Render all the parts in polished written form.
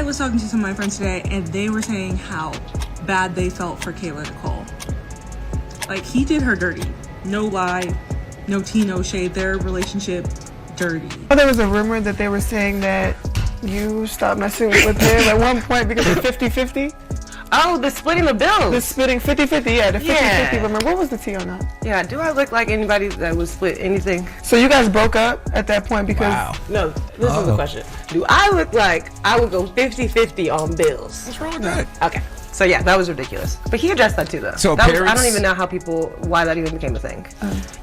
I was talking to some of my friends today, and they were saying how bad they felt for Kayla Nicole. Like, he did her dirty. No lie, no tea, no shade. Their relationship, dirty. There was a rumor that they were saying that you stopped messing with him at one point because of 50-50. Oh, the splitting the bills. The splitting 50-50, yeah, the 50-50 rumor. What was the tea on that? Yeah, do I look like anybody that would split anything? So you guys broke up at that point because... Wow. No, this is the question. Do I look like I would go 50-50 on bills? What's wrong with that? Okay. So yeah, that was ridiculous. But he addressed that too, though. So that parents... I don't even know why that even became a thing.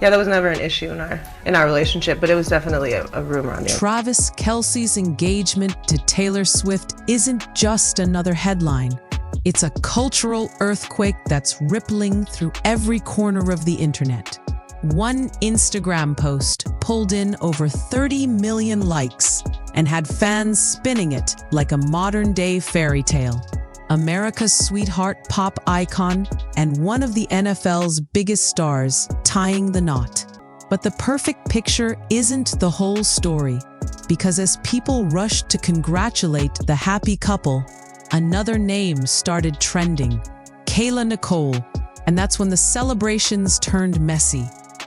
Yeah, that was never an issue in our relationship, but it was definitely a rumor on the Travis Kelce's engagement to Taylor Swift isn't just another headline. It's a cultural earthquake that's rippling through every corner of the internet. One Instagram post pulled in over 30 million likes and had fans spinning it like a modern-day fairy tale. America's sweetheart pop icon and one of the NFL's biggest stars tying the knot. But the perfect picture isn't the whole story, because as people rushed to congratulate the happy couple, another name started trending, Kayla Nicole, and that's when the celebrations turned messy.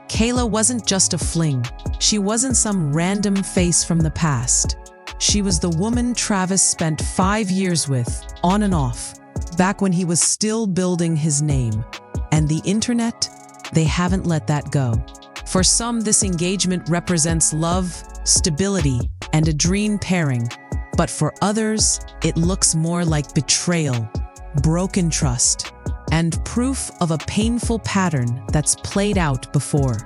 Kayla wasn't just a fling. She wasn't some random face from the past. She was the woman Travis spent 5 years with, on and off, back when he was still building his name. And the internet, they haven't let that go. For some, this engagement represents love, stability, and a dream pairing. But for others, it looks more like betrayal, broken trust, and proof of a painful pattern that's played out before.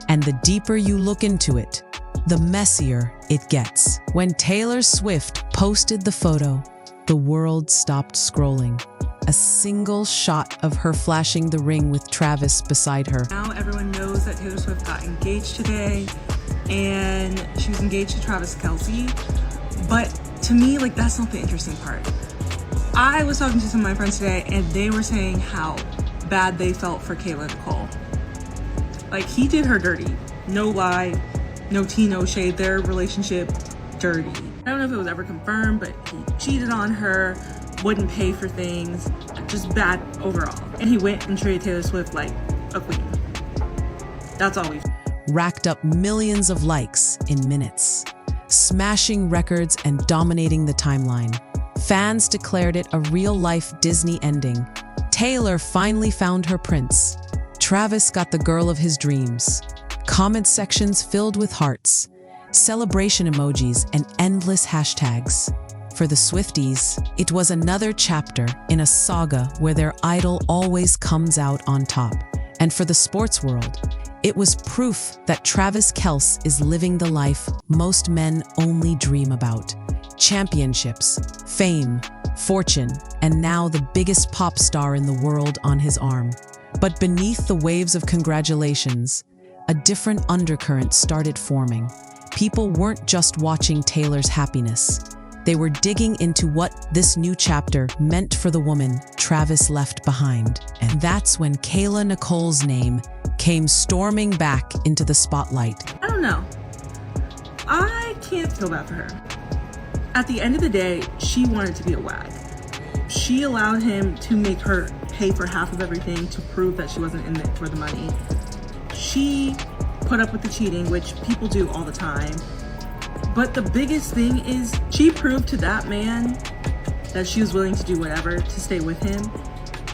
And the deeper you look into it, the messier it gets. When Taylor Swift posted the photo, the world stopped scrolling. A single shot of her flashing the ring with Travis beside her. Now everyone knows that Taylor Swift got engaged today, and she was engaged to Travis Kelce. But to me, like, that's not the interesting part. I was talking to some of my friends today, and they were saying how bad they felt for Kayla Nicole. Like, he did her dirty. No lie, no tea, no shade. Their relationship, dirty. I don't know if it was ever confirmed, but he cheated on her, wouldn't pay for things, just bad overall. And he went and treated Taylor Swift like a queen. That's all we've racked up millions of likes in minutes, smashing records and dominating the timeline. Fans declared it a real-life Disney ending. Taylor finally found her prince. Travis got the girl of his dreams. Comment sections filled with hearts, celebration emojis, and endless hashtags. For the Swifties, it was another chapter in a saga where their idol always comes out on top. And for the sports world, it was proof that Travis Kelce is living the life most men only dream about. Championships, fame, fortune, and now the biggest pop star in the world on his arm. But beneath the waves of congratulations, a different undercurrent started forming. People weren't just watching Taylor's happiness. They were digging into what this new chapter meant for the woman Travis left behind. And that's when Kayla Nicole's name came storming back into the spotlight. I don't know. I can't feel bad for her. At the end of the day, she wanted to be a wag. She allowed him to make her pay for half of everything to prove that she wasn't in it for the money. She put up with the cheating, which people do all the time. But the biggest thing is she proved to that man that she was willing to do whatever to stay with him.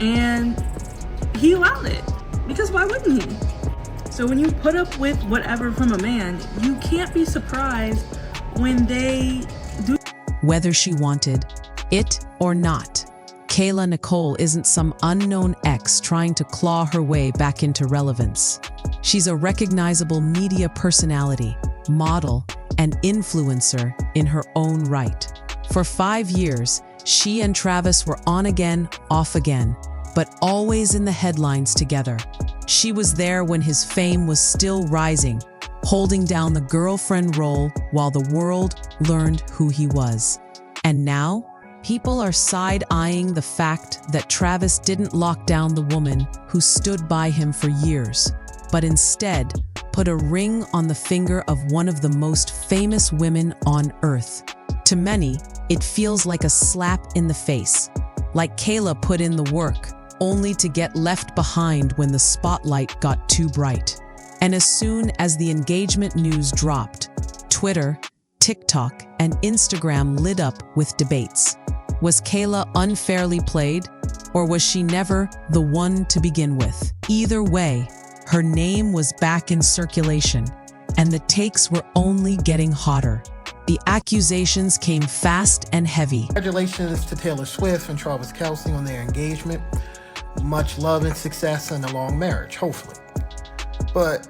And he allowed it. Because why wouldn't he? So when you put up with whatever from a man, you can't be surprised when they do. Whether she wanted it or not, Kayla Nicole isn't some unknown ex trying to claw her way back into relevance. She's a recognizable media personality, model, and influencer in her own right. For 5 years, she and Travis were on again, off again, but always in the headlines together. She was there when his fame was still rising, holding down the girlfriend role while the world learned who he was. And now, people are side-eyeing the fact that Travis didn't lock down the woman who stood by him for years, but instead put a ring on the finger of one of the most famous women on earth. To many, It feels like a slap in the face, like Kayla put in the work, only to get left behind when the spotlight got too bright. And as soon as the engagement news dropped, Twitter, TikTok, and Instagram lit up with debates. Was Kayla unfairly played, or was she never the one to begin with? Either way, her name was back in circulation, and the takes were only getting hotter. The accusations came fast and heavy. Congratulations to Taylor Swift and Travis Kelce on their engagement. Much love and success in a long marriage, hopefully. But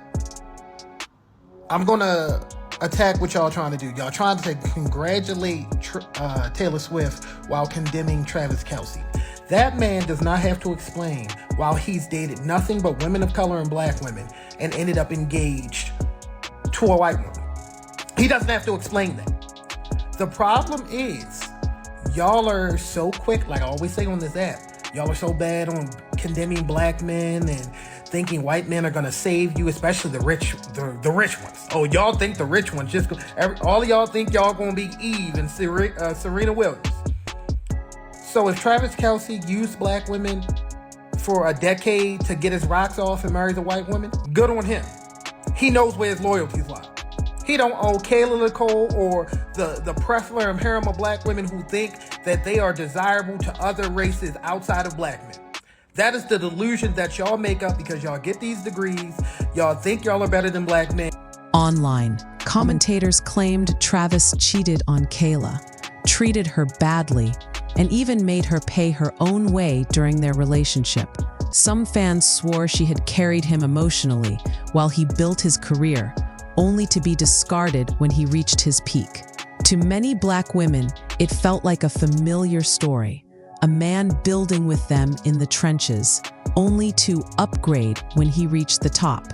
I'm going to attack what y'all trying to do. Y'all trying to congratulate Taylor Swift while condemning Travis Kelce. That man does not have to explain why he's dated nothing but women of color and black women and ended up engaged to a white woman. He doesn't have to explain that. The problem is, y'all are so quick, like I always say on this app, y'all are so bad on condemning black men and thinking white men are gonna save you, especially the rich ones. Oh, y'all think the rich ones all of y'all think y'all gonna be Eve and Serena Williams. So if Travis Kelce used black women for a decade to get his rocks off and marries a white woman, good on him. He knows where his loyalties lie. He don't owe Kayla Nicole or the plethora and harem of black women who think that they are desirable to other races outside of black men. That is the delusion that y'all make up because y'all get these degrees. Y'all think y'all are better than black men. Online, commentators claimed Travis cheated on Kayla, treated her badly, and even made her pay her own way during their relationship. Some fans swore she had carried him emotionally while he built his career, only to be discarded when he reached his peak. To many black women, it felt like a familiar story, a man building with them in the trenches, only to upgrade when he reached the top.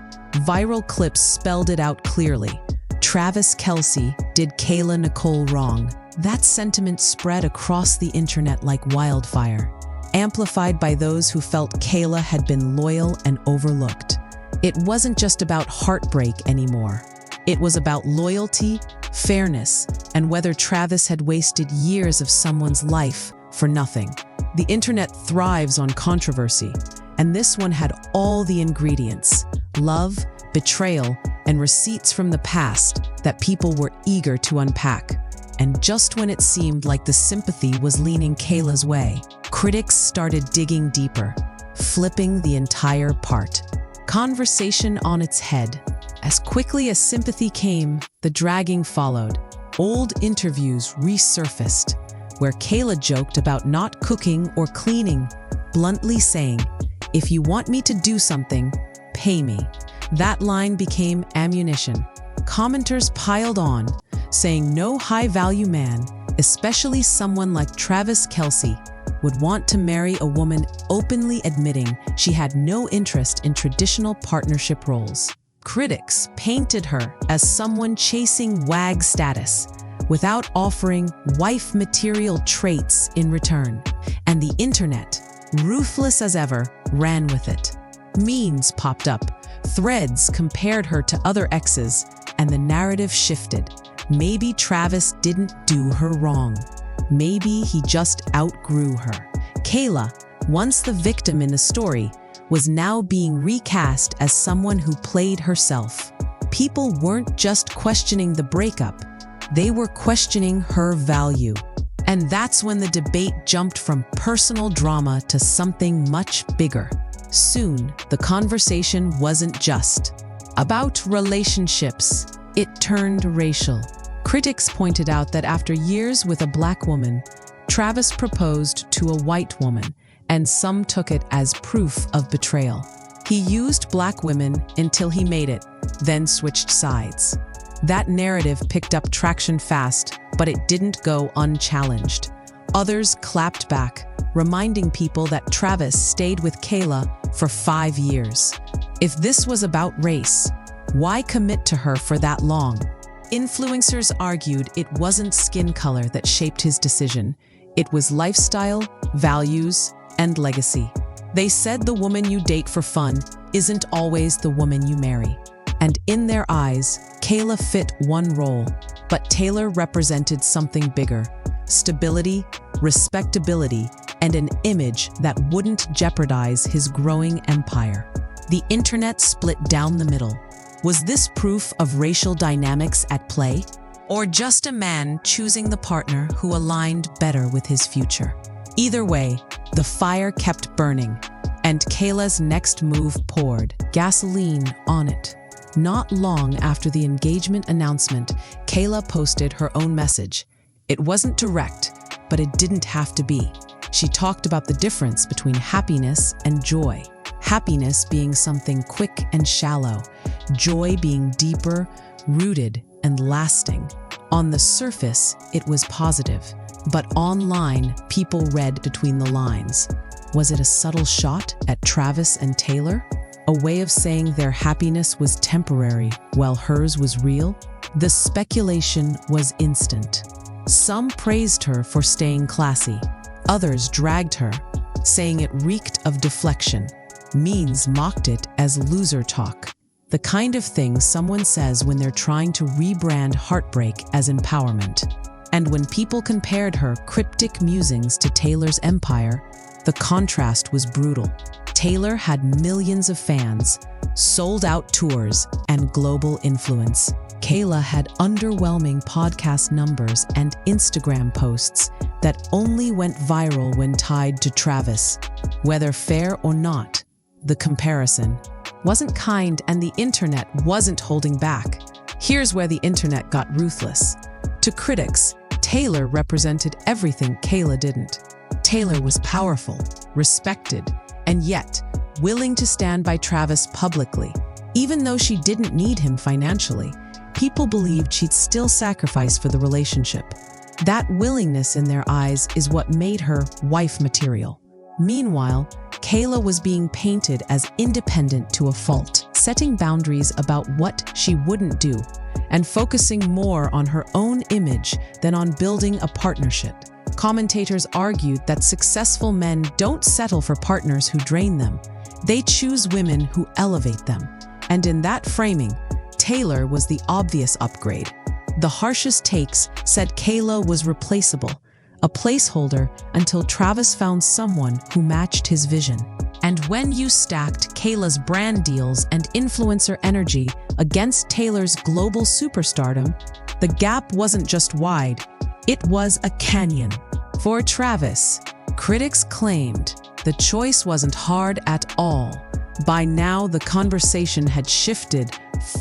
Viral clips spelled it out clearly. Travis Kelce did Kayla Nicole wrong. That sentiment spread across the internet like wildfire, amplified by those who felt Kayla had been loyal and overlooked. It wasn't just about heartbreak anymore. It was about loyalty, fairness, and whether Travis had wasted years of someone's life for nothing. The internet thrives on controversy, and this one had all the ingredients: love, betrayal, and receipts from the past that people were eager to unpack. And just when it seemed like the sympathy was leaning Kayla's way, critics started digging deeper, flipping the entire part. Conversation on its head. As quickly as sympathy came, the dragging followed. Old interviews resurfaced, where Kayla joked about not cooking or cleaning, bluntly saying, "If you want me to do something, pay me." That line became ammunition. Commenters piled on, saying no high-value man, especially someone like Travis Kelce, would want to marry a woman openly admitting she had no interest in traditional partnership roles. Critics painted her as someone chasing WAG status without offering wife material traits in return. And the internet, ruthless as ever, ran with it. Memes popped up, threads compared her to other exes, and the narrative shifted. Maybe Travis didn't do her wrong. Maybe he just outgrew her. Kayla, once the victim in the story, was now being recast as someone who played herself. People weren't just questioning the breakup, they were questioning her value. And that's when the debate jumped from personal drama to something much bigger. Soon, the conversation wasn't just about relationships, it turned racial. Critics pointed out that after years with a black woman, Travis proposed to a white woman, and some took it as proof of betrayal. He used black women until he made it, then switched sides. That narrative picked up traction fast, but it didn't go unchallenged. Others clapped back, reminding people that Travis stayed with Kayla for 5 years. If this was about race, why commit to her for that long? Influencers argued it wasn't skin color that shaped his decision. It was lifestyle, values, and legacy. They said the woman you date for fun isn't always the woman you marry. And in their eyes, Kayla fit one role, but Taylor represented something bigger. stability, respectability, and an image that wouldn't jeopardize his growing empire. The internet split down the middle. Was this proof of racial dynamics at play? Or just a man choosing the partner who aligned better with his future? Either way, the fire kept burning, and Kayla's next move poured gasoline on it. Not long after the engagement announcement, Kayla posted her own message. It wasn't direct, but it didn't have to be. She talked about the difference between happiness and joy. Happiness being something quick and shallow, joy being deeper, rooted, and lasting. On the surface, it was positive, but online, people read between the lines. Was it a subtle shot at Travis and Taylor? A way of saying their happiness was temporary while hers was real? The speculation was instant. Some praised her for staying classy. Others dragged her, saying it reeked of deflection. Memes mocked it as loser talk, the kind of thing someone says when they're trying to rebrand heartbreak as empowerment. And when people compared her cryptic musings to Taylor's empire, the contrast was brutal. Taylor had millions of fans, sold-out tours, and global influence. Kayla had underwhelming podcast numbers and Instagram posts that only went viral when tied to Travis. Whether fair or not, the comparison wasn't kind, and the internet wasn't holding back. Here's where the internet got ruthless. To critics, Taylor represented everything Kayla didn't. Taylor was powerful, respected, and yet willing to stand by Travis publicly. Even though she didn't need him financially, people believed she'd still sacrifice for the relationship. That willingness in their eyes is what made her wife material. Meanwhile, Kayla was being painted as independent to a fault, setting boundaries about what she wouldn't do, and focusing more on her own image than on building a partnership. Commentators argued that successful men don't settle for partners who drain them. They choose women who elevate them. And in that framing, Taylor was the obvious upgrade. The harshest takes said Kayla was replaceable, a placeholder until Travis found someone who matched his vision. And when you stacked Kayla's brand deals and influencer energy against Taylor's global superstardom, the gap wasn't just wide, it was a canyon. For Travis, critics claimed the choice wasn't hard at all. By now, the conversation had shifted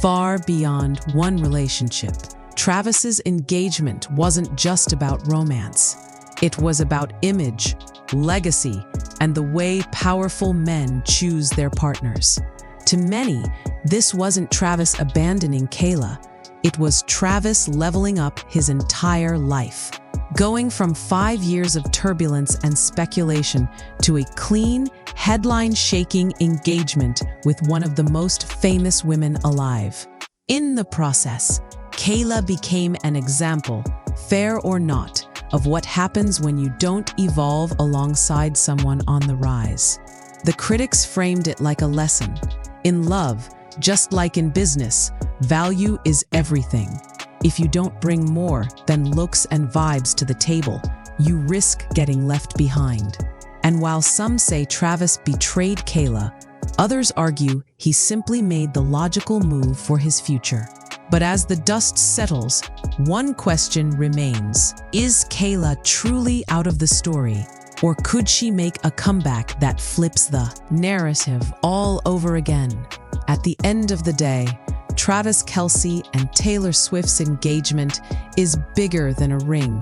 far beyond one relationship. Travis's engagement wasn't just about romance. It was about image, legacy, and the way powerful men choose their partners. To many, this wasn't Travis abandoning Kayla. It was Travis leveling up his entire life, going from 5 years of turbulence and speculation to a clean, headline-shaking engagement with one of the most famous women alive. In the process, Kayla became an example, fair or not, of what happens when you don't evolve alongside someone on the rise. The critics framed it like a lesson. In love, just like in business, value is everything. If you don't bring more than looks and vibes to the table, you risk getting left behind. And while some say Travis betrayed Kayla, others argue he simply made the logical move for his future. But as the dust settles, one question remains. Is Kayla truly out of the story? Or could she make a comeback that flips the narrative all over again? At the end of the day, Travis Kelce and Taylor Swift's engagement is bigger than a ring.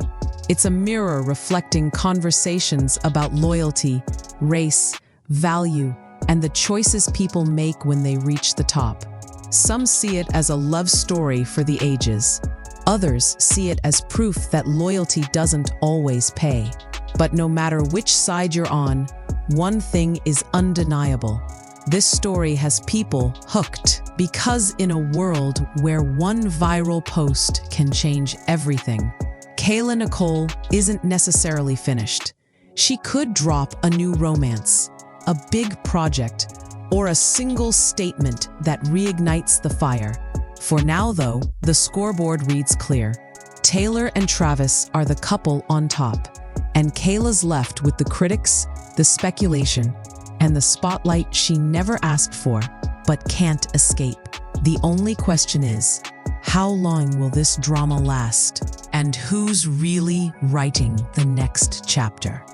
It's a mirror reflecting conversations about loyalty, race, value, and the choices people make when they reach the top. Some see it as a love story for the ages. Others see it as proof that loyalty doesn't always pay. But no matter which side you're on, one thing is undeniable. This story has people hooked, because in a world where one viral post can change everything, Kayla Nicole isn't necessarily finished. She could drop a new romance, a big project, or a single statement that reignites the fire. For now, though, the scoreboard reads clear. Taylor and Travis are the couple on top, and Kayla's left with the critics, the speculation, and the spotlight she never asked for, but can't escape. The only question is, how long will this drama last? And who's really writing the next chapter?